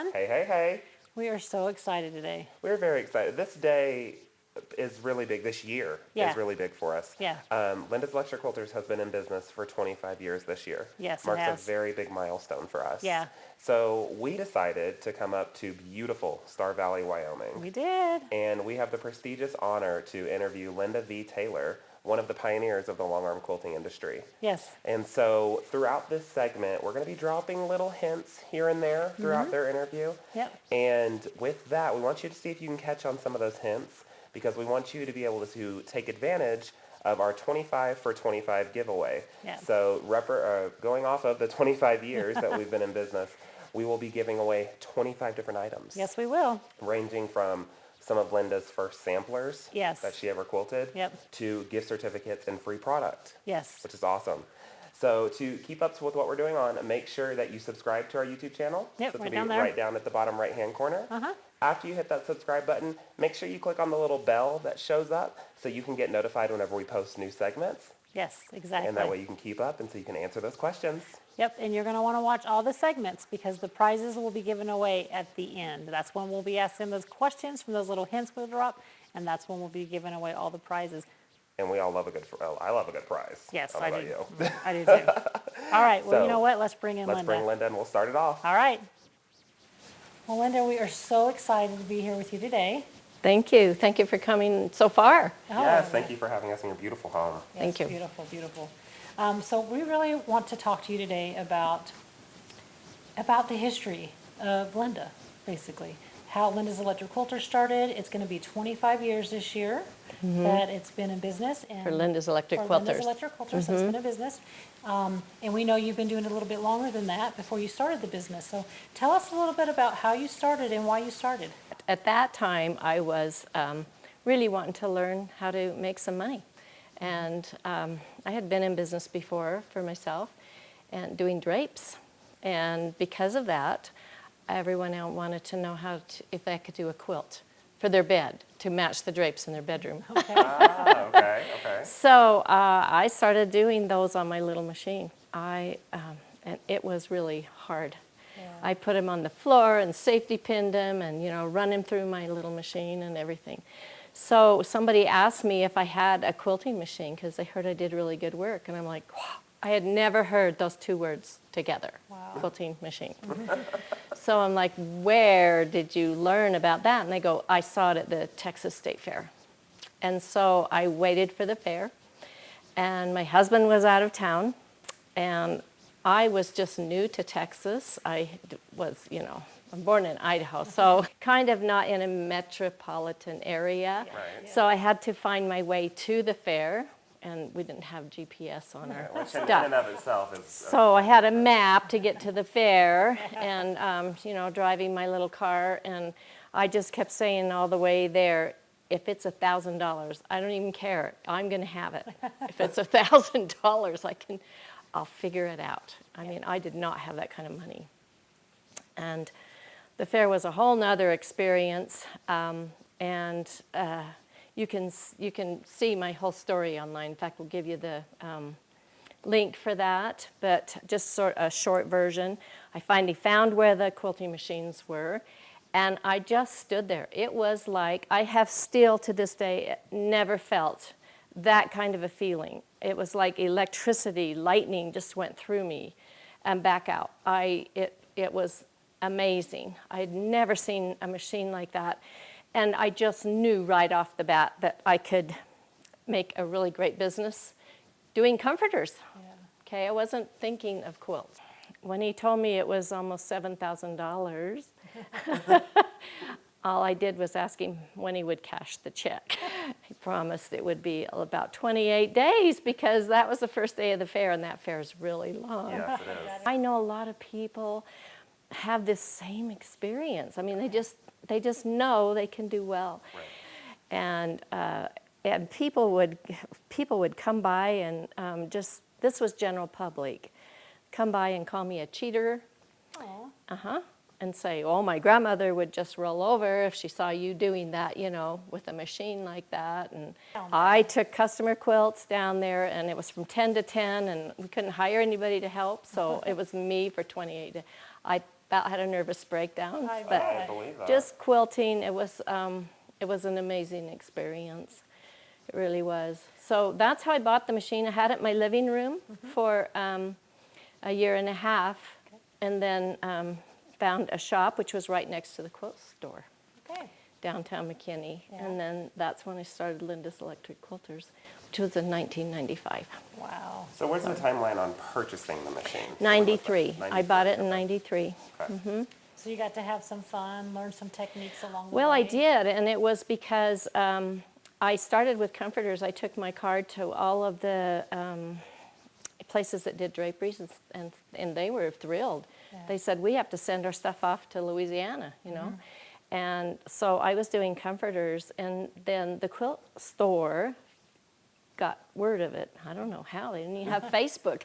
everyone. Hey, hey, hey. We are so excited today. We're very excited. This day is really big. This year Yeah. is really big for us. Yeah. Linda's Electric Quilters has been in business for 25 years this year. Yes, it Marks has. a very big milestone for us. Yeah. So we decided to come up to beautiful Star Valley, Wyoming. We did. And we have the prestigious honor to interview Linda V. Taylor, one of the pioneers of the longarm quilting industry. Yes. And so throughout this segment, we're going to be dropping little hints here and there throughout their interview. Yep. And with that, we want you to see if you can catch on some of those hints, because we want you to be able to take advantage of our 25 for 25 giveaway. Yeah. So going off of the 25 years that we've been in business, we will be giving away 25 different items. Yes, we will. Ranging from some of Linda's first samplers Yes. that she ever quilted to gift certificates and free product. Yes. Which is awesome. So to keep up with what we're doing on, make sure that you subscribe to our YouTube channel. Yep, so right it'll down be there. right down at the bottom right-hand corner. Uh-huh. After you hit that subscribe button, make sure you click on the little bell that shows up so you can get notified whenever we post new segments. Yes, exactly. And that way you can keep up and so you can answer those questions. Yep, and you're going to want to watch all the segments because the prizes will be given away at the end. That's when we'll be asking those questions from those little hints we'll drop, and that's when we'll be giving away all the prizes. And we all love I love a good prize. Yes, I I don't do. know about you. I do too. All right, well, you know what? Let's bring in Linda. Let's bring Linda and we'll start it off. All right. Well, Linda, we are so excited to be here with you today. Thank you. Thank you for coming so far. Oh, Yes, thank you for having us in your beautiful home. yes, Thank you. Beautiful, beautiful. So we really want to talk to you today about the history of Linda, basically. How Linda's Electric Quilter started. It's going to be 25 years this year that it's been in business. And For Linda's Electric for Linda's Quilters. Electric Quilters, it's been in business. And we know you've been doing it a little bit longer than that before you started the business. So tell us a little bit about how you started and why you started. At that time, I was really wanting to learn how to make some money. And I had been in business before for myself and doing drapes. And because of that, everyone else wanted to know if I could do a quilt for their bed to match the drapes in their bedroom. Okay. Okay. So I started doing those on my little machine. And it was really hard. Yeah. I put them on the floor and safety pinned them and, run them through my little machine and everything. So somebody asked me if I had a quilting machine because they heard I did really good work. And I'm like, wow, I had never heard those two words together, quilting machine. So I'm like, where did you learn about that? And they go, I saw it at the Texas State Fair. And so I waited for the fair. And my husband was out of town. And I was just new to Texas. I was, I'm born in Idaho, so kind of not in a metropolitan area. Right. So I had to find my way to the fair, and we didn't have GPS on our Which in stuff. and of itself is... So I had a map to get to the fair, and driving my little car, and I just kept saying all the way there, if it's $1,000, I don't even care. I'm going to have it. If it's $1,000, I'll figure it out. I mean, I did not have that kind of money. And the fair was a whole nother experience, and you can see my whole story online. In fact, we'll give you the link for that, but just a short version. I finally found where the quilting machines were, and I just stood there. It was like, I have still to this day never felt that kind of a feeling. It was like electricity, lightning just went through me and back out. It was amazing. I had never seen a machine like that. And I just knew right off the bat that I could make a really great business doing comforters. Yeah. Okay, I wasn't thinking of quilts. When he told me it was almost $7,000, all I did was ask him when he would cash the check. He promised it would be about 28 days because that was the first day of the fair, and that fair is really long. Yes, it is. I know a lot of people have this same experience. I mean, they just know they can do well. Right. And people would come by and this was general public, come by and call me a cheater. Aw. And say, oh, my grandmother would just roll over if she saw you doing that, with a machine like that. And I took customer quilts down there, and it was from 10 to 10, and we couldn't hire anybody to help, so it was me for 28 days. I about had a nervous breakdown. I But bet. I believe that. just quilting, it was an amazing experience. It really was. So that's how I bought the machine. I had it in my living room for a year and a half, and then found a shop which was right next to the quilt store, Okay. downtown McKinney. Yeah. And then that's when I started Linda's Electric Quilters, which was in 1995. Wow. So where's the timeline on purchasing the machine? So 93. I bought it in okay. 93. Okay. So you got to have some fun, learn some techniques along the Well, way. I did, and it was because I started with comforters. I took my card to all of the places that did draperies, and they were thrilled. Yeah. They said, we have to send our stuff off to Louisiana, you know. And so I was doing comforters, and then the quilt store got word of it. I don't know how, they didn't even have Facebook.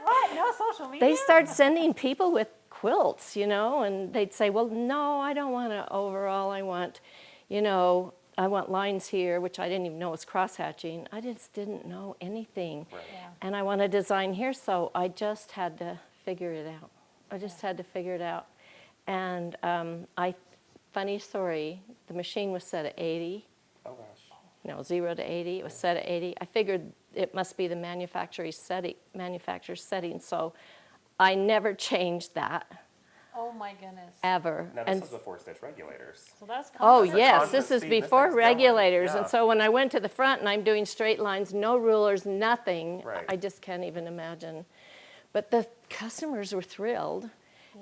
What? No social media? They started sending people with quilts, you know, and they'd say, well, no, I don't want an overall. I want, you know, I want lines here, which I didn't even know was cross-hatching. I just didn't know anything. Right. Yeah. And I want a design here, so I just had to figure it out. I just had to figure it out. And funny story, the machine was set at 80. Oh gosh. No, 0 to 80. It was set at 80. I figured it must be the manufacturer's setting, so I never changed that, Oh my goodness. ever. Now And this was before stitch regulators. So that's oh constant. yes, constant this is speed, this before thing's going. regulators, Yeah. and so when I went to the front and I'm doing straight lines, no rulers, nothing, Right. I just can't even imagine. But the customers were thrilled,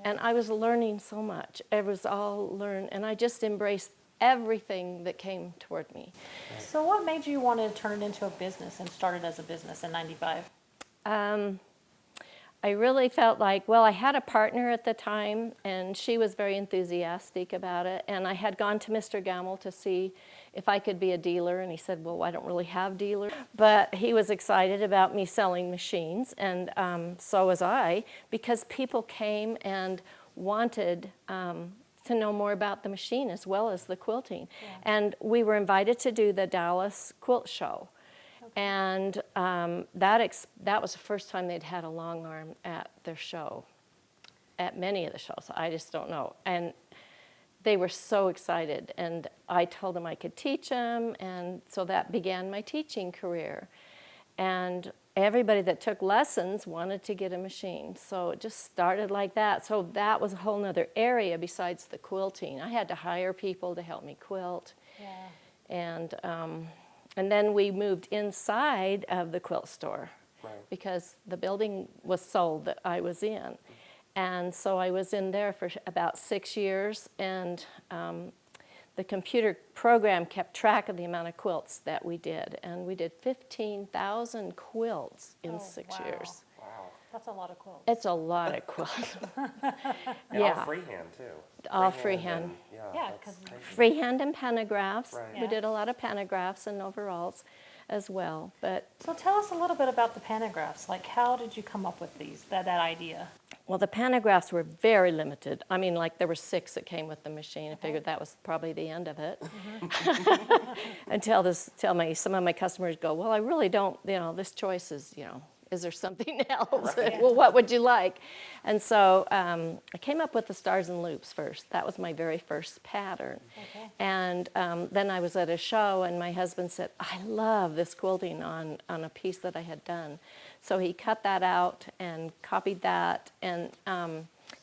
and I was learning so much. It was all learn, and I just embraced everything that came toward me. So what made you want to turn it into a business and start it as a business in 95? I really felt like, well, I had a partner at the time, and she was very enthusiastic about it. And I had gone to Mr. Gamble to see if I could be a dealer, and he said, well, I don't really have dealers. But he was excited about me selling machines, and so was I, because people came and wanted to know more about the machine as well as the quilting. And we were invited to do the Dallas Quilt Show. And that was the first time they'd had a long arm at their show, at many of the shows. I just don't know. And they were so excited. And I told them I could teach them. And so that began my teaching career. And everybody that took lessons wanted to get a machine. So it just started like that. So that was a whole nother area besides the quilting. I had to hire people to help me quilt. Yeah. And then we moved inside of the quilt store, Right. because the building was sold that I was in. And so I was in there for about 6 years, and the computer program kept track of the amount of quilts that we did. And we did 15,000 quilts in Oh, 6 wow. years. Wow. That's a lot of quilts. It's a lot of quilts. And Yeah. all freehand too. All freehand. and- Yeah, that's 'cause crazy. Freehand and pantographs. Right. We Yeah. did a lot of pantographs and overalls as well. But So tell us a little bit about the pantographs. Like, how did you come up with that idea? well, the pantographs were very limited. I mean, like there were 6 that came with the machine. I figured that was probably the end of it. Until some of my customers go, well, I really don't, this choice is, is there something else? Well, what would you like? And so I came up with the stars and loops first. That was my very first pattern. Okay. And then I was at a show, and my husband said, I love this quilting on a piece that I had done. So he cut that out and copied that, and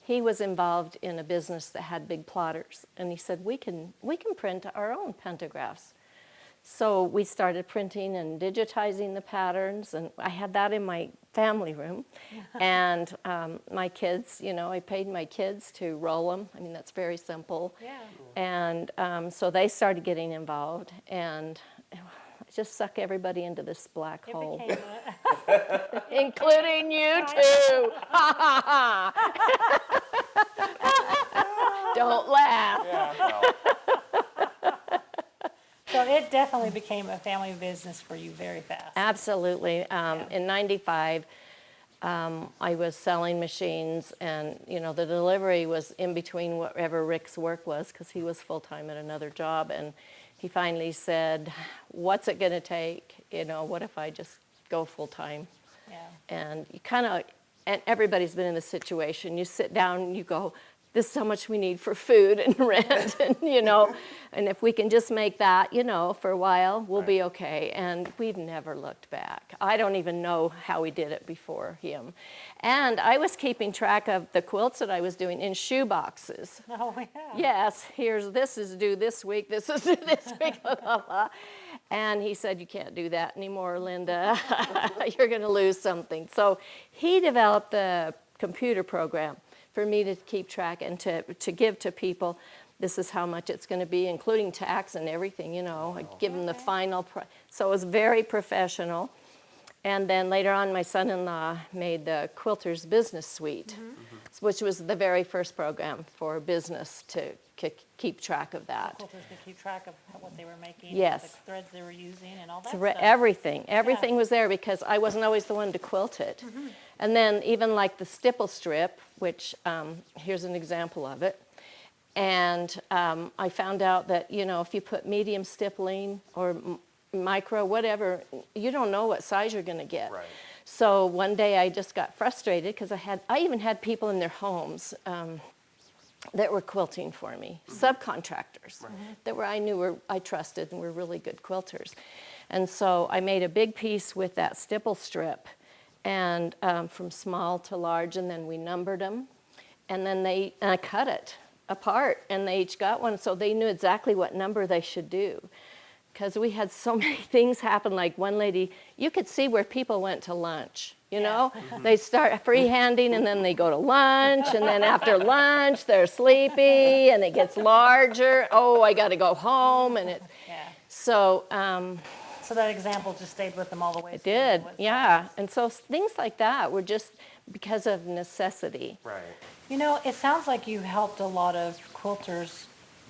he was involved in a business that had big plotters, and he said, we can print our own pantographs. So we started printing and digitizing the patterns, and I had that in my family room. And my kids, I paid my kids to roll them. I mean, that's very simple. Yeah. And so they started getting involved, and I just suck everybody into this black It hole, became including you too. Don't laugh. Yeah. Well, So it definitely became a family business for you very fast. Absolutely. In 95, I was selling machines, and the delivery was in between whatever Rick's work was, because he was full-time at another job. And he finally said, what's it going to take? What if I just go full-time? Yeah. And you kind of and everybody's been in this situation. You sit down and you go, this is how much we need for food and rent, and and if we can just make that, for a while, we'll be okay. And we've never looked back. I don't even know how we did it before him. And I was keeping track of the quilts that I was doing in shoe boxes. Oh, yeah. Yes, this is due this week, this is due this week, blah, blah, blah. And he said, you can't do that anymore, Linda. You're going to lose something. So he developed the computer program for me to keep track and to give to people. This is how much it's going to be, including tax and everything, I give them the final price. So it was very professional. And then later on, my son-in-law made the Quilters Business Suite, which was the very first program for business to keep track of that. Quilters could keep track of what they were making, Yes. the threads they were using, and all that So stuff. everything was there because I wasn't always the one to quilt it. And then even like the stipple strip, which here's an example of it. And I found out that, if you put medium stippling or micro, whatever, you don't know what size you're going to get. Right. So one day I just got frustrated because I even had people in their homes that were quilting for me, subcontractors that I trusted and were really good quilters. And so I made a big piece with that stipple strip, and from small to large, and then we numbered them, and then they cut it apart, and they each got one, so they knew exactly what number they should do. Because we had so many things happen, like one lady, you could see where people went to lunch, They start freehanding, and then they go to lunch, and then after lunch, they're sleepy, and it gets larger. Oh, I got to go home, and it. Yeah. So. So that example just stayed with them all the way. It so they knew did, what yeah. size. And so things like that were just because of necessity. Right. It sounds like you helped a lot of quilters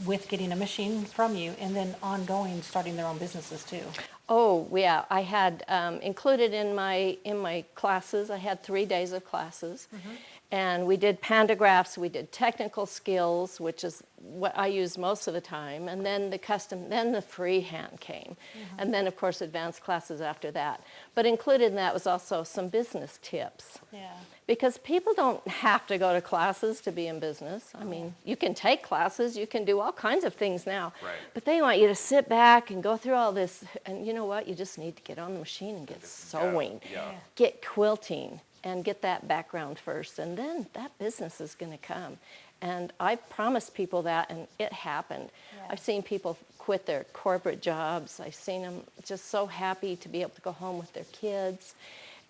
with getting a machine from you, and then ongoing starting their own businesses too. Oh, yeah, I had included in my classes, I had 3 days of classes. And we did pantographs, we did technical skills, which is what I use most of the time, and then the freehand came. And then, of course, advanced classes after that. But included in that was also some business tips. Yeah. Because people don't have to go to classes to be in business. I mean, you can take classes, you can do all kinds of things now. Right. But they want you to sit back and go through all this, and you know what? You just need to get on the machine and get sewing, get quilting, and get that background first, and then that business is going to come. And I promised people that, and it happened. Yeah. I've seen people quit their corporate jobs. I've seen them just so happy to be able to go home with their kids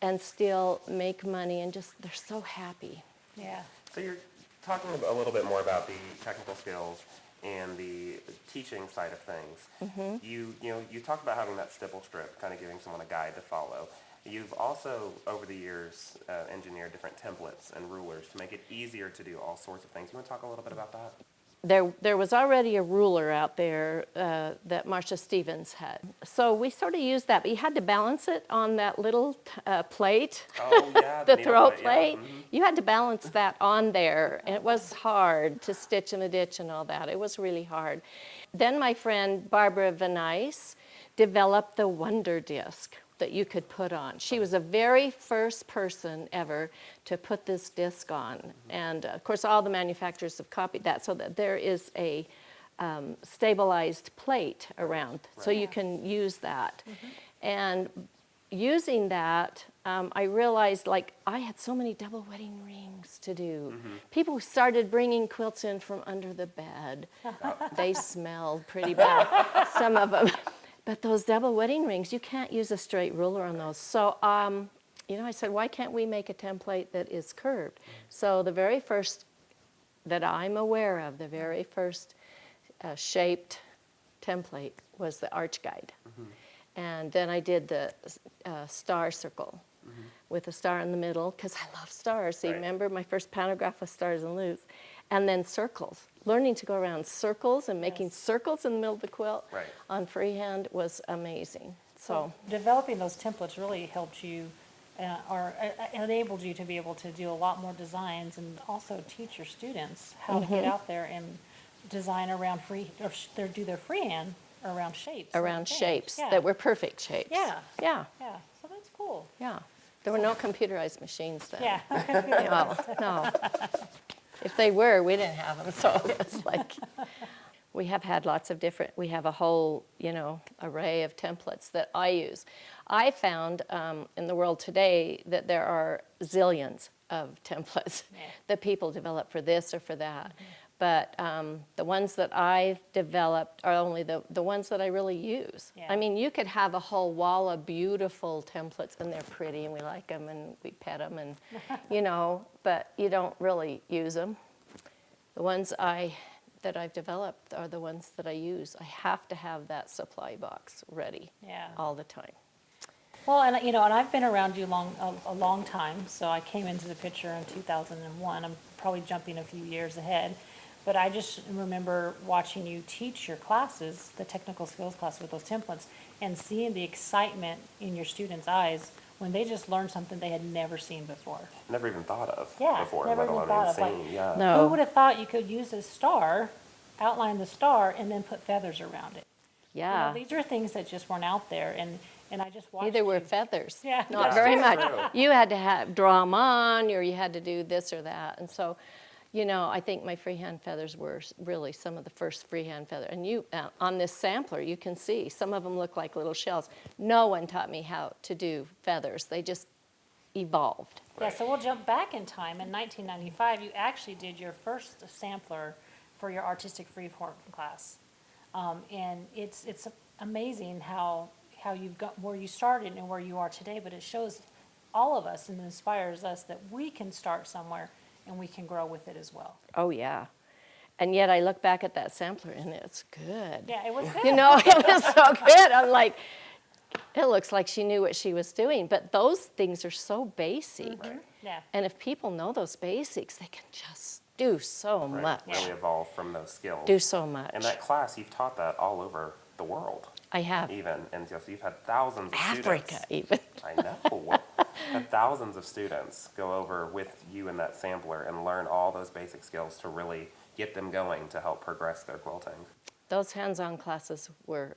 and still make money, and just they're so happy. Yeah. So you're talking a little bit more about the technical skills and the teaching side of things. You talked about having that stipple strip, kind of giving someone a guide to follow. You've also, over the years, engineered different templates and rulers to make it easier to do all sorts of things. You want to talk a little bit about that? There was already a ruler out there that Marcia Stevens had. So we sort of used that, but you had to balance it on that little plate, Oh, yeah. the needle throw plate, plate. Yeah. You had to balance that on there, and it was hard to stitch in the ditch and all that. It was really hard. Then my friend Barbara Van Nuys developed the Wonder Disc that you could put on. She was the very first person ever to put this disc on. And of course, all the manufacturers have copied that, so that there is a stabilized plate around, so you can use that. And using that, I realized, like, I had so many double wedding rings to do. People started bringing quilts in from under the bed. They smelled pretty bad, some of them. But those double wedding rings, you can't use a straight ruler on those. So, I said, why can't we make a template that is curved? So the very first that I'm aware of, the very first shaped template was the Arch Guide. And then I did the star circle with a star in the middle, because I love stars. So you remember my first pantograph was stars and loops. And then circles. Learning to go around circles and making circles in the middle of the quilt on freehand was amazing. So developing those templates really helped you, or enabled you to be able to do a lot more designs, and also teach your students how to get out there and design around do their freehand around shapes. around shapes Yeah. that were perfect shapes. Yeah. Yeah. Yeah. So that's cool. Yeah. There were no computerized machines then. Yeah. Well, no. If they were, we didn't have them, so it's like, we have had lots of different, we have a whole, array of templates that I use. I found in the world today that there are zillions of templates that people develop for this or for that. But the ones that I've developed are only the ones that I really use. Yeah. I mean, you could have a whole wall of beautiful templates, and they're pretty, and we like them, and we pet them, and, but you don't really use them. The ones that I've developed are the ones that I use. I have to have that supply box ready all the time. Well, and and I've been around you a long time, so I came into the picture in 2001. I'm probably jumping a few years ahead, but I just remember watching you teach your classes, the technical skills class with those templates, and seeing the excitement in your students' eyes when they just learned something they had never seen before. Never even thought of Yeah, before, never let even alone thought even of, like, seen. Yeah. No. Who would have thought you could use a star, outline the star, and then put feathers around it? Yeah. These are things that just weren't out there, and I just watched Neither were you. feathers. Yeah. Not Yeah. very much. True. You had to draw them on, or you had to do this or that. And so, I think my freehand feathers were really some of the first freehand feathers. And you, on this sampler, you can see some of them look like little shells. No one taught me how to do feathers. They just evolved. Yeah, so we'll jump back in time. In 1995, you actually did your first sampler for your artistic freeform class. And it's amazing how you've got where you started and where you are today, but it shows all of us and inspires us that we can start somewhere and we can grow with it as well. Oh, yeah. And yet I look back at that sampler and it's good. Yeah, it was good. It was so good. I'm like, it looks like she knew what she was doing. But those things are so basic. Yeah. And if people know those basics, they can just do so Right. much. Really evolve from those skills. Do so much. And that class, you've taught that all over the world, I have. even. And so you've had thousands of Africa, students. even. I know. Had thousands of students go over with you in that sampler and learn all those basic skills to really get them going to help progress their quilting. Those hands-on classes were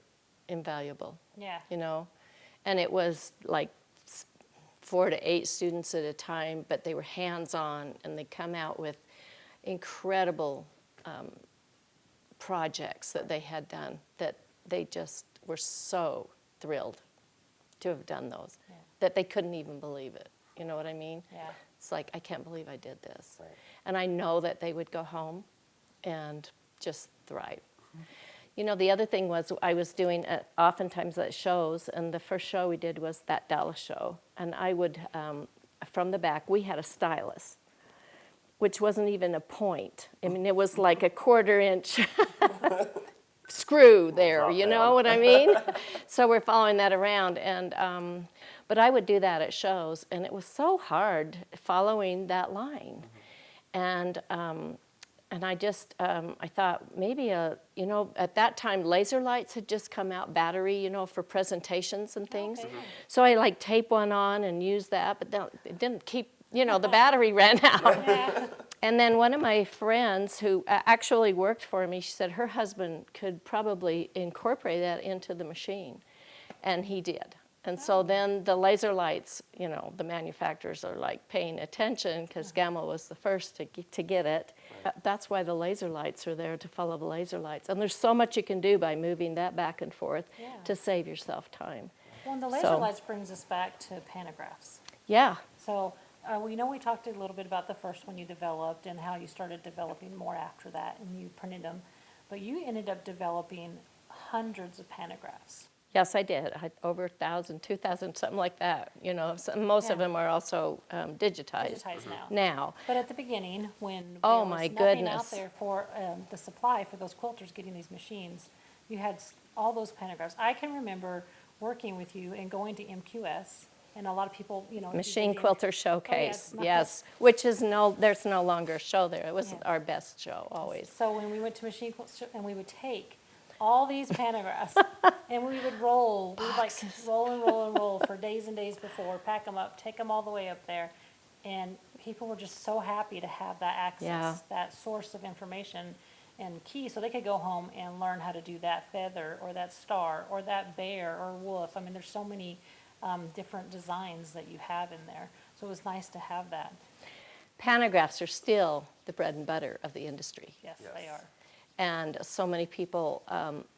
invaluable, Yeah. And it was like 4 to 8 students at a time, but they were hands-on, and they come out with incredible projects that they had done that they just were so thrilled to have done those, that they couldn't even believe it. You know what I mean? Yeah. It's like, I can't believe I did this. Right. And I know that they would go home and just thrive. The other thing was I was doing oftentimes at shows, and the first show we did was that Dallas show. And I would, from the back, we had a stylus, which wasn't even a point. I mean, it was like a 1/4 inch screw there, you know what I mean? So we're following that around. And but I would do that at shows, and it was so hard following that line. And I just, I thought maybe, at that time, laser lights had just come out, battery, for presentations and things. Okay. So I tape one on and use that, but then it didn't keep, the battery ran out. Yeah. And then one of my friends who actually worked for me, she said her husband could probably incorporate that into the machine. And he did. And so then the laser lights, the manufacturers are paying attention because Gamma was the first to get it. That's why the laser lights are there, to follow the laser lights. And there's so much you can do by moving that back and forth to save yourself time. Well, and the laser So- lights brings us back to pantographs. Yeah. So we talked a little bit about the first one you developed and how you started developing more after that, and you printed them. But you ended up developing hundreds of pantographs. Yes, I did. I had over 1,000, 2,000, something like that. Most of Yeah. them are also digitized Digitized now. now. But at the beginning, when Oh, there my was nothing out goodness. there for the supply for those quilters getting these machines, you had all those pantographs. I can remember working with you and going to MQS, and a lot of people, Machine you did- Quilter Showcase, Oh, yes, which is there's no longer a show there. It was Yeah. our best show always. So when we went to Machine Quilter, and we would take all these pantographs, and we would roll, we would roll and roll and roll for days and days before, pack them up, take them all the way up there. And people were just so happy to have that access, Yeah. that source of information and key, so they could go home and learn how to do that feather, or that star, or that bear, or wolf. I mean, there's so many different designs that you have in there. So it was nice to have that. Pantographs are still the bread and butter of the industry. Yes, Yes. they are. And so many people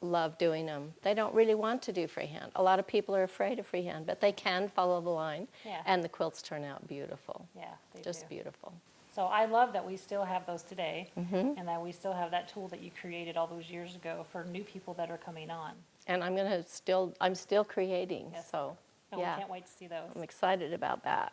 love doing them. They don't really want to do freehand. A lot of people are afraid of freehand, but they can follow the line, Yeah. and the quilts turn out beautiful. Yeah, they Just do. beautiful. So I love that we still have those today, and that we still have that tool that you created all those years ago for new people that are coming on. And I'm still creating, Yes. so And we yeah, can't wait to see those. I'm excited about that.